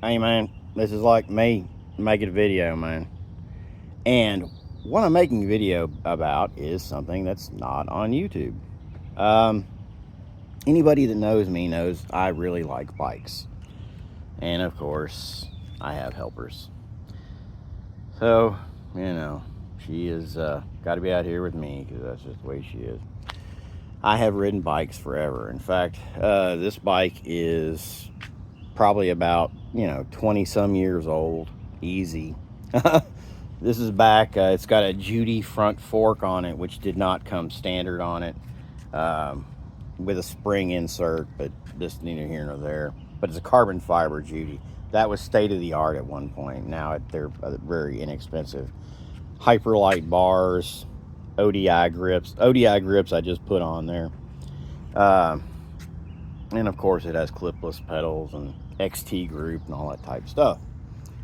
Hey man, this is like me making a video, man. And what I'm making a video about is something that's not on YouTube. Um, Anybody that knows me knows I really like bikes. And of course, I have helpers. So, she is got to be out here with me because that's just the way she is. I have ridden bikes forever. In fact, this bike is probably about 20 some years old, easy. This is back. It's got a Judy front fork on it, which did not come standard on it, with a spring insert, but this neither here nor there. But it's a carbon fiber Judy. That was state of the art at one point. Now they're very inexpensive. Hyperlight bars, ODI grips. ODI grips I just put on there. And of course it has clipless pedals and XT group and all that type of stuff.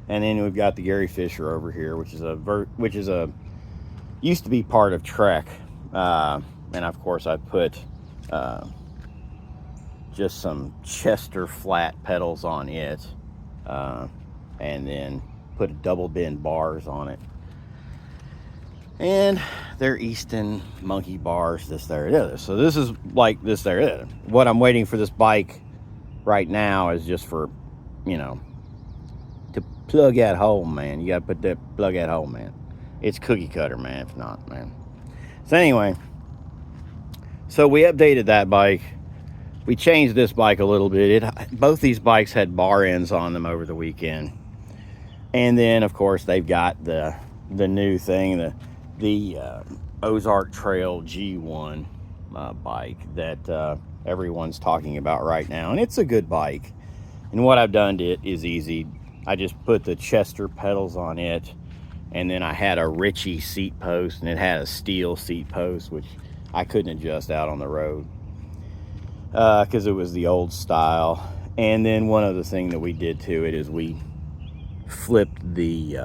And then we've got the Gary Fisher over here, which is used to be part of Trek. And of course I put just some Chester flat pedals on it, and then put a double bend bars on it. And they're Easton monkey bars, this, there, the other. So this is like this, there, the other. What I'm waiting for this bike right now is just for, to plug that hole, man. You gotta plug that hole, man. It's cookie cutter, man, if not, man. So anyway, so we updated that bike. We changed this bike a little bit. Both these bikes had bar ends on them over the weekend. And then, of course, they've got the new thing, the Ozark Trail G.1 bike that everyone's talking about right now. And it's a good bike. And what I've done to it is easy. I just put the Chester pedals on it. And then I had a Ritchie seat post, and it had a steel seat post, which I couldn't adjust out on the road because it was the old style. And then one other thing that we did to it is we flipped the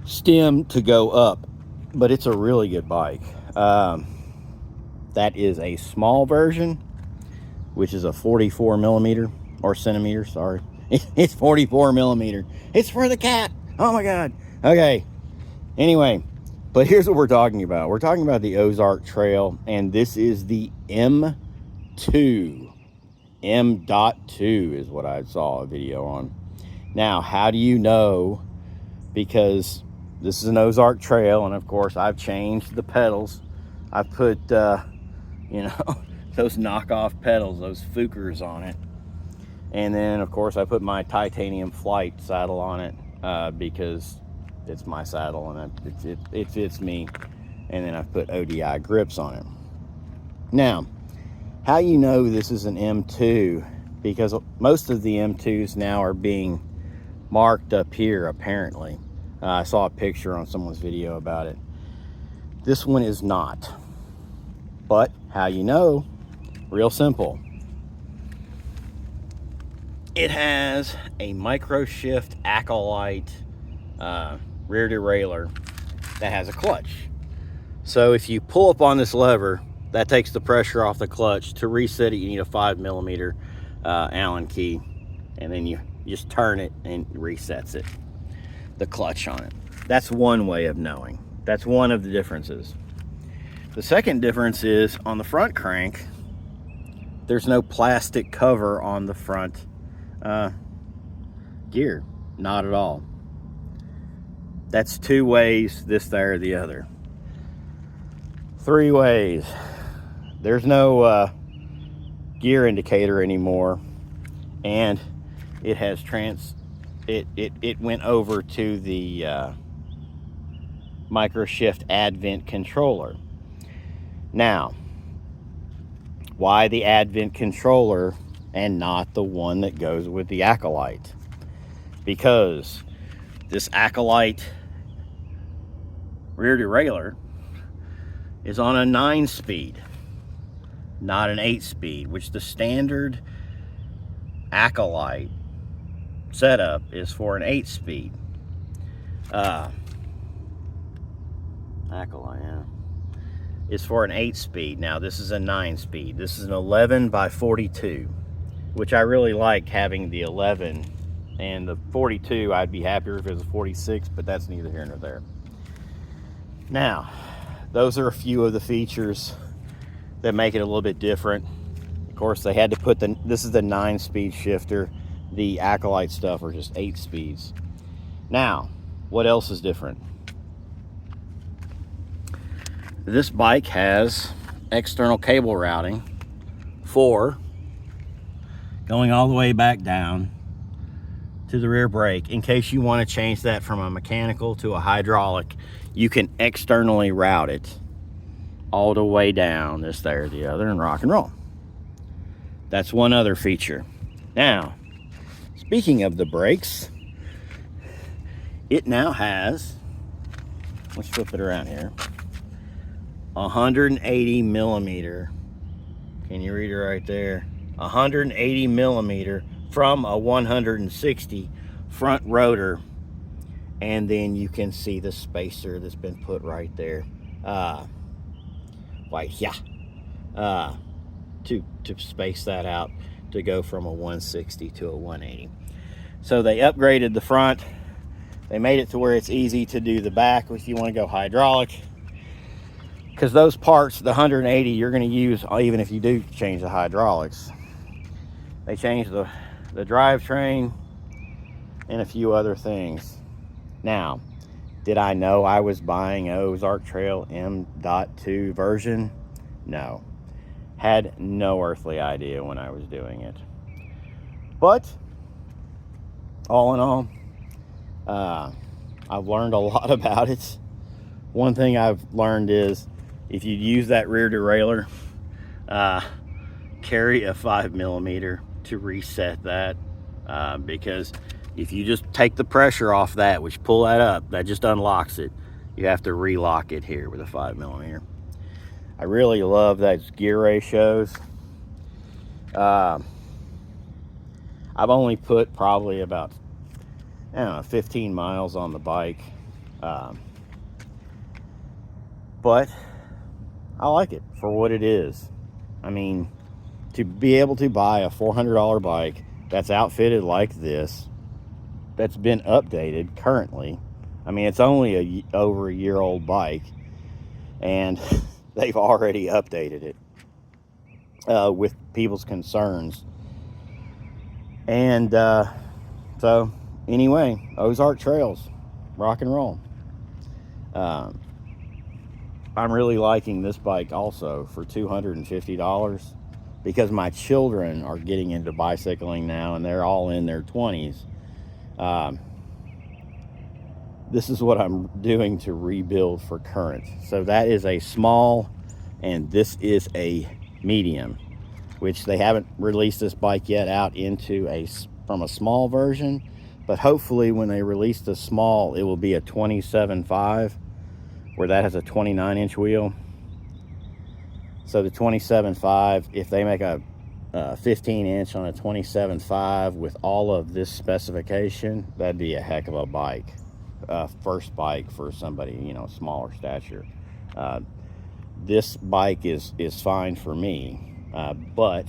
stem to go up, but it's a really good bike. That is a small version, which is a 44 millimeter or centimeter, sorry. It's 44 millimeter. It's for the cat. Oh my God. Okay. Anyway, but here's what we're talking about. We're talking about the Ozark Trail, and this is the M.2. M.2 is what I saw a video on. Now, how do you know? Because this is an Ozark Trail, and of course I've changed the pedals. I put those knockoff pedals, those Fukers on it. And then of course I put my titanium flight saddle on it because it's my saddle and it fits me. And then I've put ODI grips on it. Now, how you know this is an M2? Because most of the M2s now are being marked up here, apparently. I saw a picture on someone's video about it. This one is not. But how you know? Real simple. It has a micro shift Acolyte rear derailleur that has a clutch. So if you pull up on this lever, that takes the pressure off the clutch. To reset it, you need a 5 millimeter Allen key, and then you just turn it and it resets it, the clutch on it. That's one way of knowing. That's one of the differences. The second difference is on the front crank, there's no plastic cover on the front gear. Not at all. That's two ways, this, there, the other. Three ways. There's no gear indicator anymore, and it has it went over to the micro shift Advent controller. Now, why the Advent controller and not the one that goes with the Acolyte? Because this Acolyte rear derailleur is on a 9-speed, not an 8-speed, which the standard Acolyte setup is for an 8-speed. Acolyte, yeah, is for an 8-speed. Now this is a 9-speed. This is an 11 by 42. which I really like having the 11. And the 42, I'd be happier if it was a 46, but that's neither here nor there. Now, those are a few of the features that make it a little bit different. Of course, they had to put this is the 9-speed shifter. The Acolyte stuff are just 8 speeds. Now, what else is different? This bike has external cable routing for going all the way back down to the rear brake. In case you want to change that from a mechanical to a hydraulic, you can externally route it all the way down, this, there, the other, and rock and roll. That's one other feature. Now, speaking of the brakes, it now has, let's flip it around here, 180 millimeter. Can you read it right there? 180 millimeter from a 160 front rotor, and then you can see the spacer that's been put right there, to space that out to go from a 160 to a 180. So they upgraded the front. They made it to where it's easy to do the back if you want to go hydraulic, because those parts, the 180, you're going to use even if you do change the hydraulics. They changed the drivetrain and a few other things. Now, did I know I was buying an Ozark Trail M.2 version? No. Had no earthly idea when I was doing it. But, all in all, I've learned a lot about it. One thing I've learned is, if you use that rear derailleur, carry a 5 millimeter to reset that, because if you just take the pressure off that, which pull that up, that just unlocks it. You have to relock it here with a 5 millimeter. I really love those gear ratios. I've only put probably about, I don't know, 15 miles on the bike, but I like it for what it is. I mean, to be able to buy a $400 bike that's outfitted like this, that's been updated currently. I mean, it's only over a year old bike, and they've already updated it with people's concerns. And so anyway, Ozark Trails, rock and roll. I'm really liking this bike also for $250, because my children are getting into bicycling now, and they're all in their 20s. This is what I'm doing to rebuild for current. So that is a small, and this is a medium, which they haven't released this bike yet out into from a small version, but hopefully when they release the small, it will be a 27.5, where that has a 29-inch wheel. So the 27.5, if they make a 15-inch on a 27.5 with all of this specification, that'd be a heck of a bike. First bike for somebody, you know, smaller stature. This bike is fine for me, but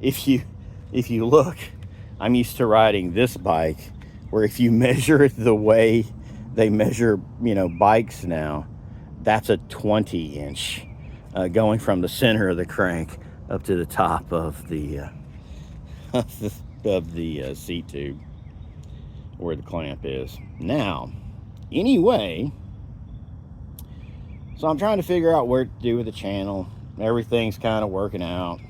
if you look, I'm used to riding this bike, where if you measure it the way they measure, you know, bikes now, that's a 20-inch, going from the center of the crank up to the top of the seat tube, where the clamp is. Now, anyway, so I'm trying to figure out where to do with the channel. Everything's kind of working out.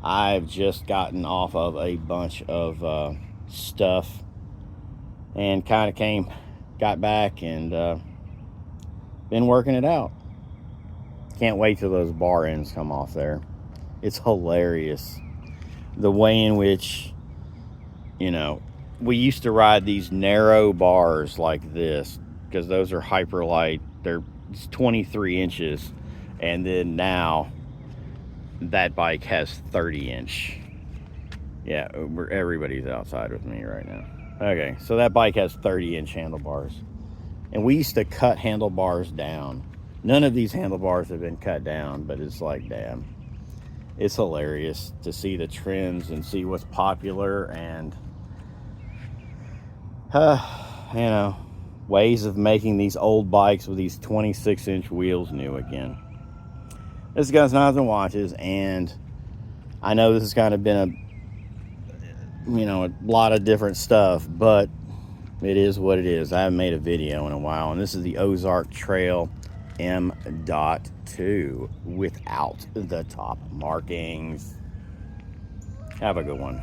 I've just gotten off of a bunch of stuff, and kind of got back, and been working it out. Can't wait till those bar ends come off there. It's hilarious the way in which, you know, we used to ride these narrow bars like this, because those are hyper light. They're 23 inches, and then now that bike has 30-inch. Yeah, everybody's outside with me right now. Okay, so that bike has 30-inch handlebars, and we used to cut handlebars down. None of these handlebars have been cut down, but it's like, damn. It's hilarious to see the trends and see what's popular, and you know, ways of making these old bikes with these 26-inch wheels new again. This is Guns, Knives, and Watches, and I know this has kind of been a lot of different stuff, but it is what it is. I haven't made a video in a while, and this is the Ozark Trail M.2 without the top markings. Have a good one.